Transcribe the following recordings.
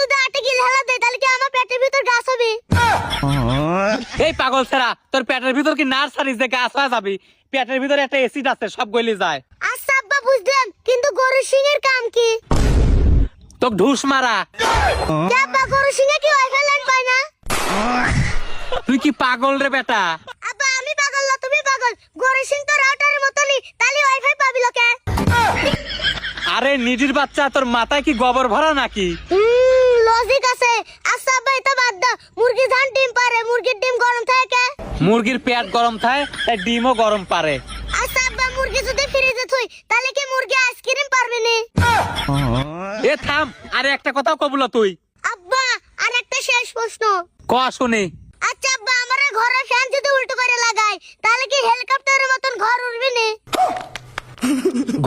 যদি আটে গিল হেলা দেয় তাহলে কি আমার পেটের ভিতর গাছ হবে? এই পাগল ছেড়া, তোর পেটের ভিতর কি নার্সারি যে গাছ হয়ে যাবি? পেটের ভিতরে একটা এসিড আছে, সব গলি যায়। আচ্ছা আব্বা বুঝলাম, কিন্তু গরু সিংহের কাম কি? তো ঢুস মারা। কে আব্বা গরু সিংহে কি ওয়াইফাই লাইন পায় না? তুই কি পাগল রে বেটা? আব্বা আমি পাগল না তুমি পাগল। গরু সিং তো রাউটারের মতনই, তাহলে ওয়াইফাই পাবি লোকে। আরে নিডির বাচ্চা, তোর মাথায় কি গোবর ভরা নাকি? লজিক আছে। আচ্ছা আব্বা এটা বাদ দাও, মুরগি ধান ডিম পারে, মুরগির ডিম গরম থাকে? মুরগির পেট গরম থাকে, তাই ডিমও গরম পারে। আচ্ছা আব্বা মুরগি যদি ফ্রিজে থুই তাহলে কি মুরগি আইসক্রিম পারবে নি? এ থাম, আরে একটা কথাও কবুল তুই। আব্বা আর একটা শেষ প্রশ্ন। ক শুনি। আচ্ছা আব্বা আমার ঘরে ফ্যান যদি উল্টো করে লাগাই তাহলে কি হেলিকপ্টারের মতন ঘর উড়বে নি?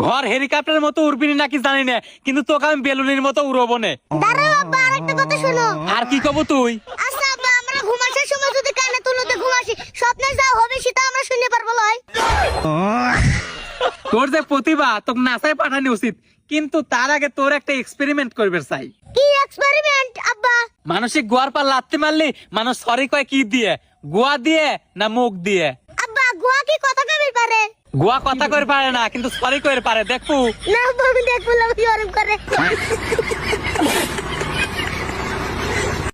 ঘর হেলিকপ্টারের মতো উড়বি নাকি জানি না, কিন্তু তোকে আমি বেলুনের মতো উড়বো না। দাঁড়াও আব্বা আরেকটা কথা শোনো। আর কি কব তুই? আচ্ছা আব্বা আমরা ঘুমানোর সময় যদি কানে তুলোতে ঘুমাসি, স্বপ্নে যা হবে সেটা আমরা শুনতে পারবো লয়? তোর যে প্রতিভা, তোকে নাসায় পাঠানো উচিত, কিন্তু তার আগে তোর একটা এক্সপেরিমেন্ট করবে চাই। কি এক্সপেরিমেন্ট আব্বা? মানসিক গোয়ার পর লাত্তি মারলি মানুষ সরি কয় কি দিয়ে? গোয়া দিয়ে না মুখ দিয়ে? আব্বা গোয়া কি কথা কবি পারে? গোয়া কথা করে পারে না, কিন্তু সরি করে পারে, দেখু। না আব্বা আমি দেখবো না, আমি গরম করে।